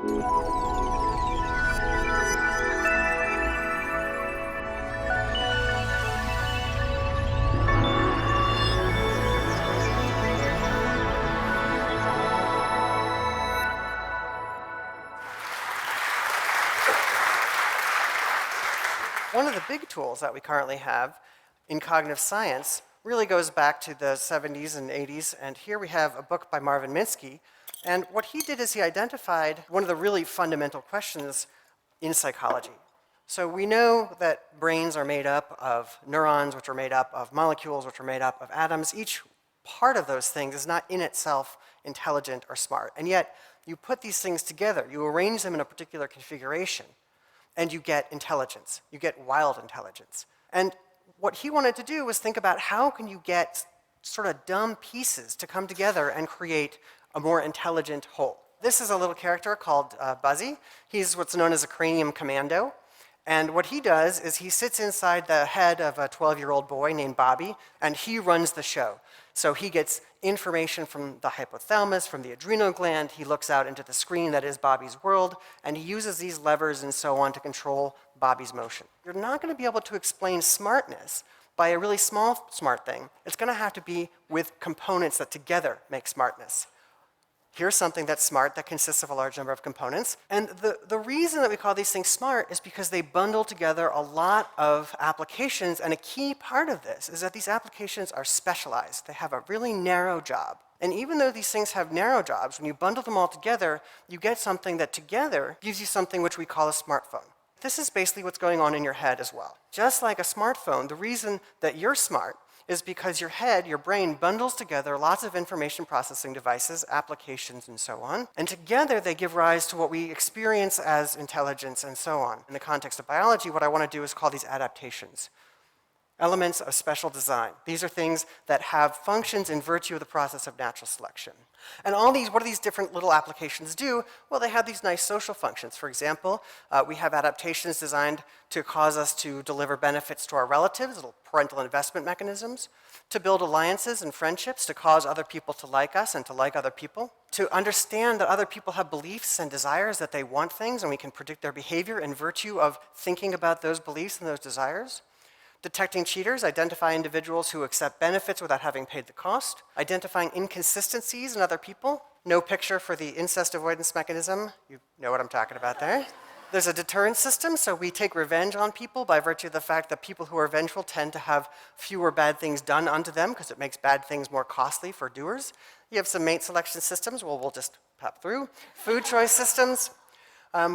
One of the big tools that we currently have in cognitive science really goes back to the 70s and 80s, and here we have a book by Marvin Minsky, and what he did is he identified one of the really fundamental questions in psychology. So we know that brains are made up of neurons, which are made up of molecules, which are made up of atoms. Each part of those things is not in itself intelligent or smart, and yet you put these things together, you arrange them in a particular configuration, and you get intelligence. You get wild intelligence. And what he wanted to do was think about how can you get sort of dumb pieces to come together and create a more intelligent whole. This is a little character called Buzzy. He's what's known as a cranium commando. And what he does is he sits inside the head of a 12-year-old boy named Bobby, and he runs the show. So he gets information from the hypothalamus, from the adrenal gland. He looks out into the screen that is Bobby's world, and he uses these levers and so on to control Bobby's motion. You're not going to be able to explain smartness by a really small smart thing. It's going to have to be with components that together make smartness. Here's something that's smart that consists of a large number of components. And the reason that we call these things smart is because they bundle together a lot of applications, and a key part of this is that these applications are specialized. They have a really narrow job. And even though these things have narrow jobs, when you bundle them all together, you get something that together gives you something which we call a smartphone. This is basically what's going on in your head as well. Just like a smartphone, the reason that you're smart is because your head, your brain, bundles together lots of information processing devices, applications, and so on. And together they give rise to what we experience as intelligence and so on. In the context of biology, what I want to do is call these adaptations. Elements of special design. These are things that have functions in virtue of the process of natural selection. And all these, what do these different little applications do? Well, they have these nice social functions. For example, we have adaptations designed to cause us to deliver benefits to our relatives, little parental investment mechanisms, to build alliances and friendships, to cause other people to like us and to like other people, to understand that other people have beliefs and desires, that they want things, and we can predict their behavior in virtue of thinking about those beliefs and those desires. Detecting cheaters, identify individuals who accept benefits without having paid the cost. Identifying inconsistencies in other people. No picture for the incest avoidance mechanism. You know what I'm talking about there. There's a deterrence system, so we take revenge on people by virtue of the fact that people who are vengeful tend to have fewer bad things done unto them because it makes bad things more costly for doers. You have some mate selection systems, well, we'll just pop through. Food choice systems.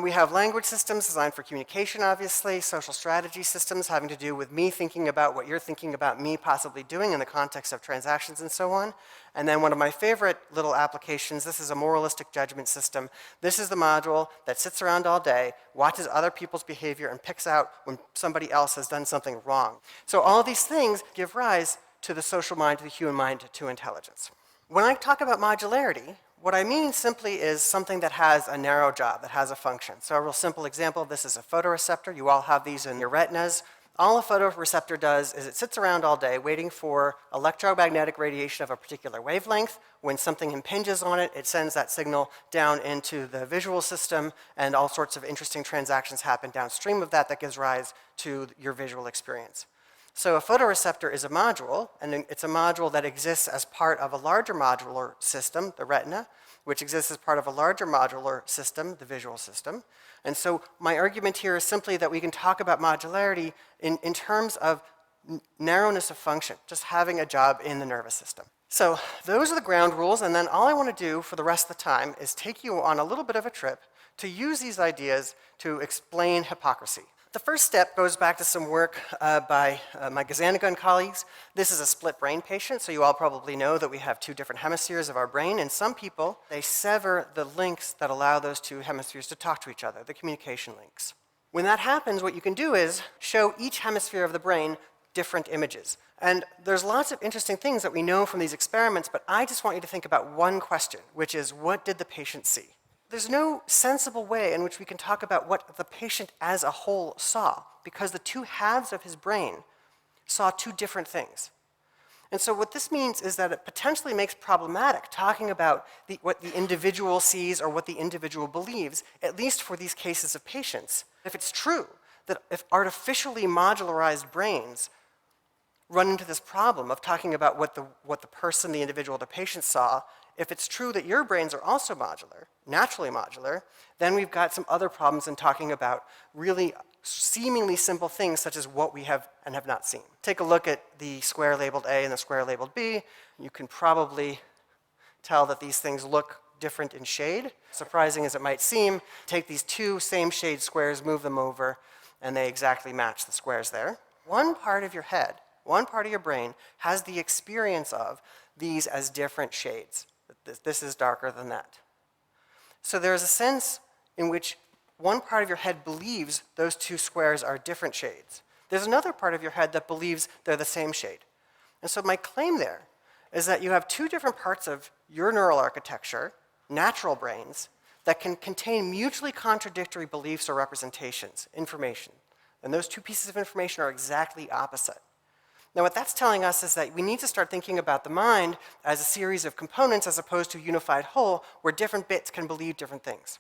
We have language systems designed for communication, obviously, social strategy systems having to do with me thinking about what you're thinking about me possibly doing in the context of transactions and so on. And then one of my favorite little applications, this is a moralistic judgment system. This is the module that sits around all day, watches other people's behavior, and picks out when somebody else has done something wrong. So all these things give rise to the social mind, to the human mind, to intelligence. When I talk about modularity, what I mean simply is something that has a narrow job, that has a function. So a real simple example of this is a photoreceptor. You all have these in your retinas. All a photoreceptor does is it sits around all day waiting for electromagnetic radiation of a particular wavelength. When something impinges on it, it sends that signal down into the visual system, and all sorts of interesting transactions happen downstream of that that gives rise to your visual experience. So a photoreceptor is a module, and it's a module that exists as part of a larger modular system, the retina, which exists as part of a larger modular system, the visual system. And so my argument here is simply that we can talk about modularity in terms of narrowness of function, just having a job in the nervous system. So those are the ground rules, and then all I want to do for the rest of the time is take you on a little bit of a trip to use these ideas to explain hypocrisy. The first step goes back to some work by my Gazzaniga colleagues. This is a split brain patient, so you all probably know that we have two different hemispheres of our brain, and some people, they sever the links that allow those two hemispheres to talk to each other, the communication links. When that happens, what you can do is show each hemisphere of the brain different images. And there's lots of interesting things that we know from these experiments, but I just want you to think about one question, which is, what did the patient see? There's no sensible way in which we can talk about what the patient as a whole saw, because the two halves of his brain saw two different things. And so what this means is that it potentially makes problematic talking about what the individual sees or what the individual believes, at least for these cases of patients. If it's true that if artificially modularized brains run into this problem of talking about what the person, the individual, the patient saw, if it's true that your brains are also modular, naturally modular, then we've got some other problems in talking about really seemingly simple things such as what we have and have not seen. Take a look at the square labeled A and the square labeled B. You can probably tell that these things look different in shade. Surprising as it might seem, take these two same shade squares, move them over, and they exactly match the squares there. One part of your head, one part of your brain has the experience of these as different shades. This is darker than that. So there's a sense in which one part of your head believes those two squares are different shades. There's another part of your head that believes they're the same shade. And so my claim there is that you have two different parts of your neural architecture, natural brains, that can contain mutually contradictory beliefs or representations, information. And those two pieces of information are exactly opposite. Now what that's telling us is that we need to start thinking about the mind as a series of components as opposed to a unified whole where different bits can believe different things.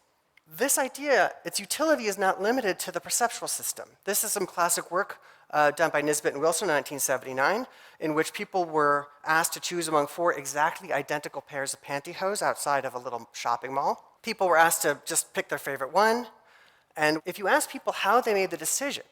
This idea, its utility is not limited to the perceptual system. This is some classic work done by Nisbet and Wilson in 1979, in which people were asked to choose among 4 exactly identical pairs of pantyhose outside of a little shopping mall. People were asked to just pick their favorite one, and if you ask people how they made the decision,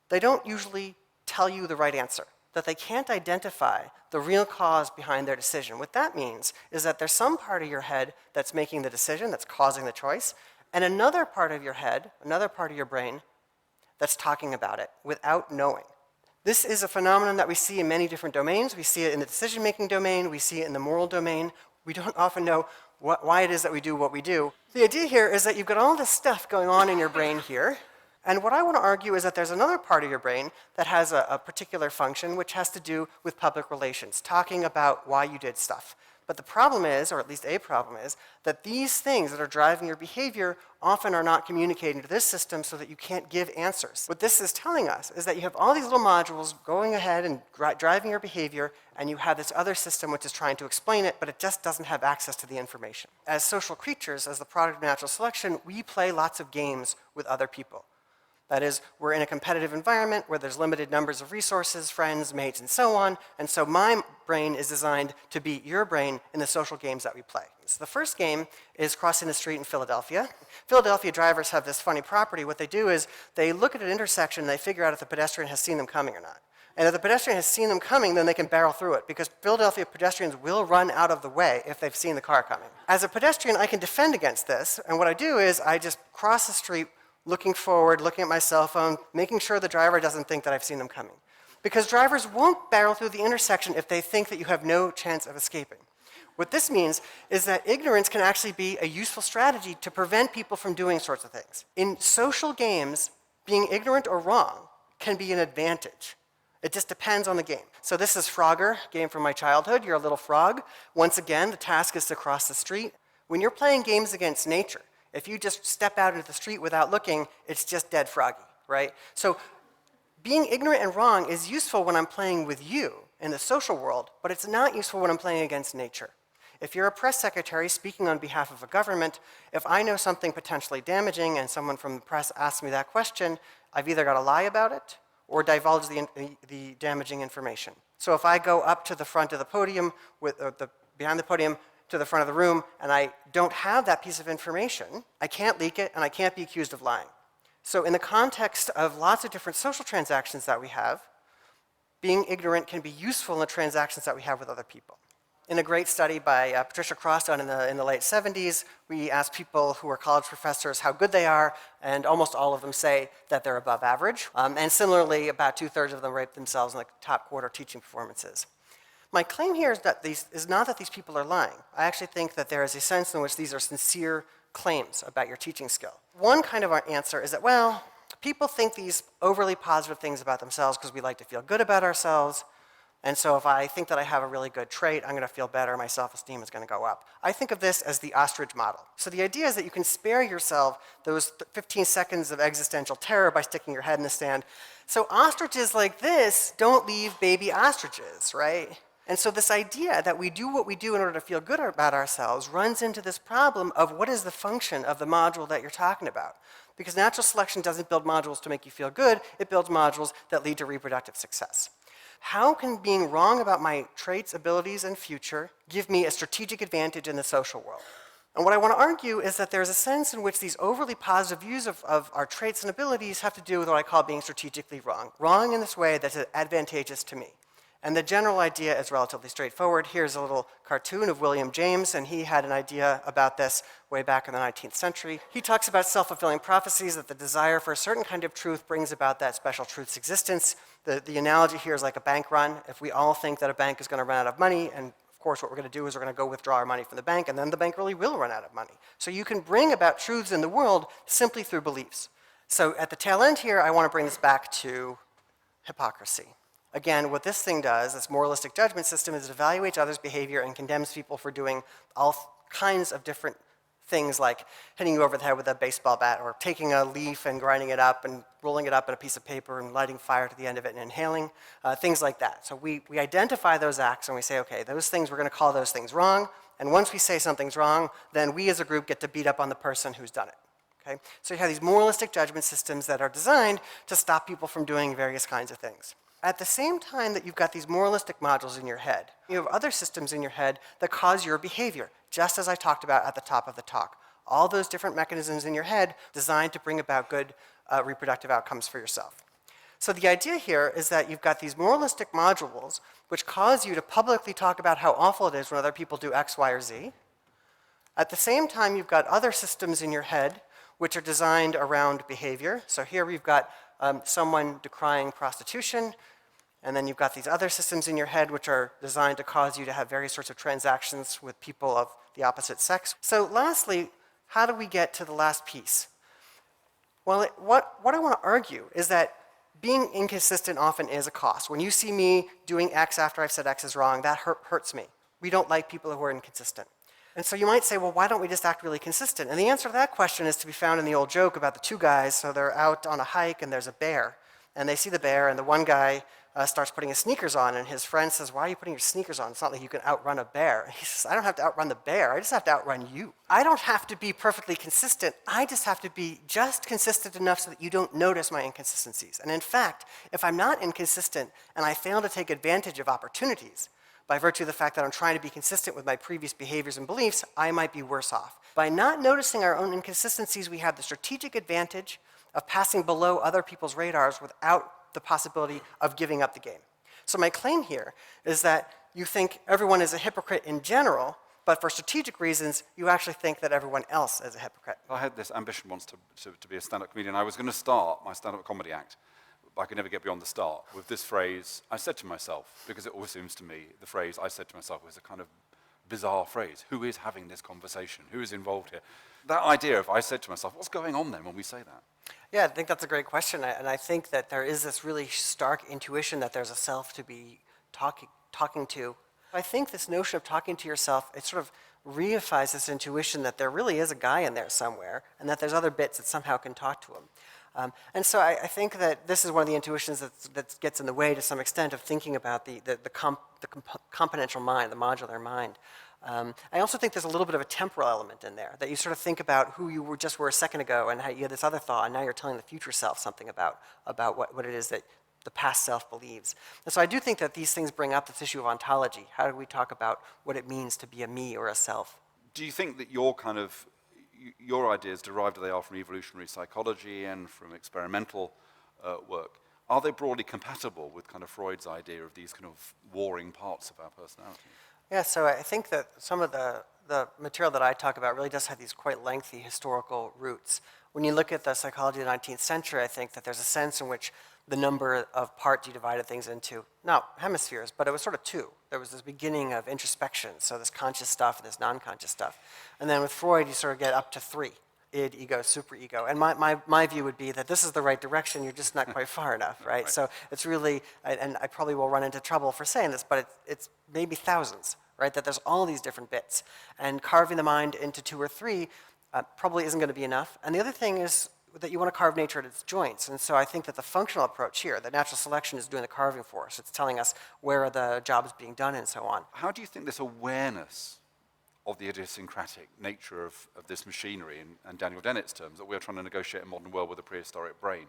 they don't usually tell you the right answer, that they can't identify the real cause behind their decision. What that means is that there's some part of your head that's making the decision, that's causing the choice, and another part of your head, another part of your brain, that's talking about it without knowing. This is a phenomenon that we see in many different domains. We see it in the decision-making domain, we see it in the moral domain. We don't often know why it is that we do what we do. The idea here is that you've got all this stuff going on in your brain here, and what I want to argue is that there's another part of your brain that has a particular function which has to do with public relations, talking about why you did stuff. But the problem is, or at least a problem is, that these things that are driving your behavior often are not communicating to this system so that you can't give answers. What this is telling us is that you have all these little modules going ahead and driving your behavior, and you have this other system which is trying to explain it, but it just doesn't have access to the information. As social creatures, as the product of natural selection, we play lots of games with other people. That is, we're in a competitive environment where there's limited numbers of resources, friends, mates, and so on. And so my brain is designed to beat your brain in the social games that we play. So the first game is crossing the street in Philadelphia. Philadelphia drivers have this funny property. What they do is they look at an intersection and they figure out if the pedestrian has seen them coming or not. And if the pedestrian has seen them coming, then they can barrel through it, because Philadelphia pedestrians will run out of the way if they've seen the car coming. As a pedestrian, I can defend against this. And what I do is I just cross the street looking forward, looking at my cell phone, making sure the driver doesn't think that I've seen them coming. Because drivers won't barrel through the intersection if they think that you have no chance of escaping. What this means is that ignorance can actually be a useful strategy to prevent people from doing sorts of things. In social games, being ignorant or wrong can be an advantage. It just depends on the game. So this is Frogger, game from my childhood. You're a little frog. Once again, the task is to cross the street. When you're playing games against nature, if you just step out into the street without looking, it's just dead froggy, right? So being ignorant and wrong is useful when I'm playing with you in the social world, but it's not useful when I'm playing against nature. If you're a press secretary speaking on behalf of a government, if I know something potentially damaging and someone from the press asks me that question, I've either got to lie about it or divulge the damaging information. So if I go up to the front of the podium, behind the podium, to the front of the room, and I don't have that piece of information, I can't leak it, and I can't be accused of lying. So in the context of lots of different social transactions that we have, being ignorant can be useful in the transactions that we have with other people. In a great study by Patricia Cross done in the late 70s, we asked people who are college professors how good they are, and almost all of them say that they're above average. And similarly, about 2/3 of them rate themselves in the top quarter teaching performances. My claim here is not that these people are lying. I actually think that there is a sense in which these are sincere claims about your teaching skill. One kind of our answer is that, well, people think these overly positive things about themselves because we like to feel good about ourselves. And so if I think that I have a really good trait, I'm going to feel better, my self-esteem is going to go up. I think of this as the ostrich model. So the idea is that you can spare yourself those 15 seconds of existential terror by sticking your head in the sand. So ostriches like this don't leave baby ostriches, right? And so this idea that we do what we do in order to feel good about ourselves runs into this problem of what is the function of the module that you're talking about. Because natural selection doesn't build modules to make you feel good, it builds modules that lead to reproductive success. How can being wrong about my traits, abilities, and future give me a strategic advantage in the social world? And what I want to argue is that there's a sense in which these overly positive views of our traits and abilities have to do with what I call being strategically wrong. Wrong in this way that's advantageous to me. And the general idea is relatively straightforward. Here's a little cartoon of William James, and he had an idea about this way back in the 19th century. He talks about self-fulfilling prophecies, that the desire for a certain kind of truth brings about that special truth's existence. The analogy here is like a bank run. If we all think that a bank is going to run out of money, and of course what we're going to do is we're going to go withdraw our money from the bank, and then the bank really will run out of money. So you can bring about truths in the world simply through beliefs. So at the tail end here, I want to bring this back to hypocrisy. Again, what this thing does, this moralistic judgment system, is it evaluates others' behavior and condemns people for doing all kinds of different things like hitting you over the head with a baseball bat, or taking a leaf and grinding it up and rolling it up in a piece of paper and lighting fire to the end of it and inhaling, things like that. So we identify those acts and we say, okay, those things, we're going to call those things wrong, and once we say something's wrong, then we as a group get to beat up on the person who's done it. Okay? So you have these moralistic judgment systems that are designed to stop people from doing various kinds of things. At the same time that you've got these moralistic modules in your head, you have other systems in your head that cause your behavior, just as I talked about at the top of the talk. All those different mechanisms in your head designed to bring about good reproductive outcomes for yourself. So the idea here is that you've got these moralistic modules which cause you to publicly talk about how awful it is when other people do X, Y, or Z. At the same time, you've got other systems in your head which are designed around behavior. So here we've got someone decrying prostitution, and then you've got these other systems in your head which are designed to cause you to have various sorts of transactions with people of the opposite sex. So lastly, how do we get to the last piece? Well, what I want to argue is that being inconsistent often is a cost. When you see me doing X after I've said X is wrong, that hurts me. We don't like people who are inconsistent. And so you might say, well, why don't we just act really consistent? And the answer to that question is to be found in the old joke about the two guys. So they're out on a hike and there's a bear. And they see the bear, and the one guy starts putting his sneakers on, and his friend says, why are you putting your sneakers on? It's not like you can outrun a bear. And he says, I don't have to outrun the bear, I just have to outrun you. I don't have to be perfectly consistent, I just have to be just consistent enough so that you don't notice my inconsistencies. And in fact, if I'm not inconsistent and I fail to take advantage of opportunities, by virtue of the fact that I'm trying to be consistent with my previous behaviors and beliefs, I might be worse off. By not noticing our own inconsistencies, we have the strategic advantage of passing below other people's radars without the possibility of giving up the game. So my claim here is that you think everyone is a hypocrite in general, but for strategic reasons, you actually think that everyone else is a hypocrite. I had this ambition once to be a stand-up comedian. I was going to start my stand-up comedy act, but I could never get beyond the start with this phrase I said to myself, because it always seems to me, the phrase I said to myself was a kind of bizarre phrase. Who is having this conversation? Who is involved here? That idea of I said to myself, what's going on then when we say that? Yeah, I think that's a great question, and I think that there is this really stark intuition that there's a self to be talking to. I think this notion of talking to yourself, it sort of reifies this intuition that there really is a guy in there somewhere, and that there's other bits that somehow can talk to him. And so I think that this is one of the intuitions that gets in the way to some extent of thinking about the componential mind, the modular mind. I also think there's a little bit of a temporal element in there, that you sort of think about who you were a second ago, and how you had this other thought, and now you're telling the future self something about what it is that the past self believes. And so I do think that these things bring up this issue of ontology. How do we talk about what it means to be a me or a self? Do you think that your ideas, derived as they are from evolutionary psychology and from experimental work, are they broadly compatible with kind of Freud's idea of these kind of warring parts of our personality? Yeah, so I think that some of the material that I talk about really does have these quite lengthy historical roots. When you look at the psychology of the 19th century, I think that there's a sense in which the number of parts you divided things into, not hemispheres, but it was sort of two. There was this beginning of introspection, so this conscious stuff and this non-conscious stuff. And then with Freud, you sort of get up to three: id, ego, superego. And my view would be that this is the right direction, you're just not quite far enough, right? So it's really, and I probably will run into trouble for saying this, but it's maybe thousands, right? That there's all these different bits. And carving the mind into two or three probably isn't going to be enough. And the other thing is, that you want to carve nature at its joints. And so I think that the functional approach here, that natural selection is doing the carving for us. It's telling us where are the jobs being done and so on. How do you think this awareness of the idiosyncratic nature of this machinery, and Daniel Dennett's terms, that we're trying to negotiate a modern world with a prehistoric brain,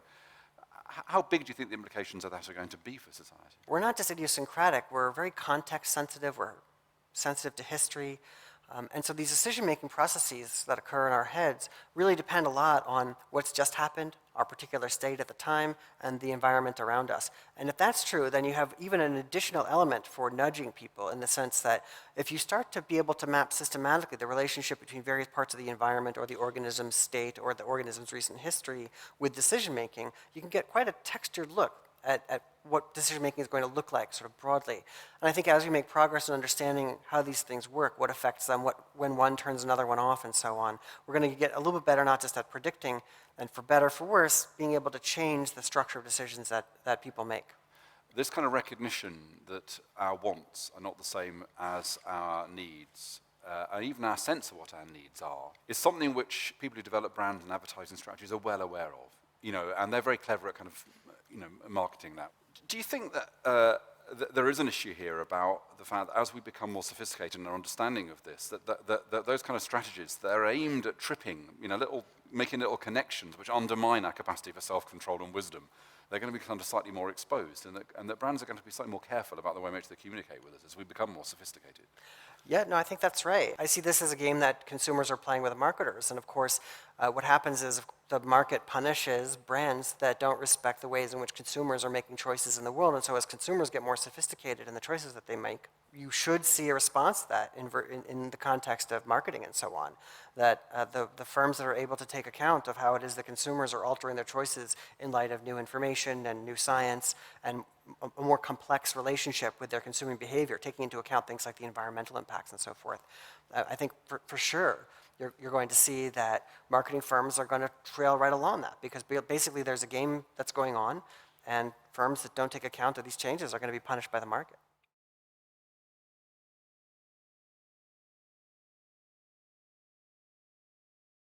how big do you think the implications of that are going to be for society? We're not just idiosyncratic, we're very context sensitive, we're sensitive to history. And so these decision-making processes that occur in our heads really depend a lot on what's just happened, our particular state at the time, and the environment around us. And if that's true, then you have even an additional element for nudging people in the sense that if you start to be able to map systematically the relationship between various parts of the environment or the organism's state or the organism's recent history with decision-making, you can get quite a textured look at what decision-making is going to look like, sort of broadly. And I think as we make progress in understanding how these things work, what affects them, when one turns another one off, and so on, we're going to get a little bit better, not just at predicting, and for better or for worse, being able to change the structure of decisions that people make. This kind of recognition that our wants are not the same as our needs, and even our sense of what our needs are, is something which people who develop brand and advertising strategies are well aware of, and they're very clever at kind of marketing that. Do you think that there is an issue here about the fact that as we become more sophisticated in our understanding of this, that those kind of strategies, they're aimed at tripping, making little connections which undermine our capacity for self-control and wisdom? They're going to be kind of slightly more exposed, and that brands are going to be slightly more careful about the way in which they communicate with us as we become more sophisticated. Yeah, no, I think that's right. I see this as a game that consumers are playing with marketers. And of course, what happens is the market punishes brands that don't respect the ways in which consumers are making choices in the world. And so as consumers get more sophisticated in the choices that they make, you should see a response to that in the context of marketing and so on. That the firms that are able to take account of how it is that consumers are altering their choices in light of new information and new science and a more complex relationship with their consuming behavior, taking into account things like the environmental impacts and so forth. I think for sure you're going to see that marketing firms are going to trail right along that, because basically there's a game that's going on, and firms that don't take account of these changes are going to be punished by the market.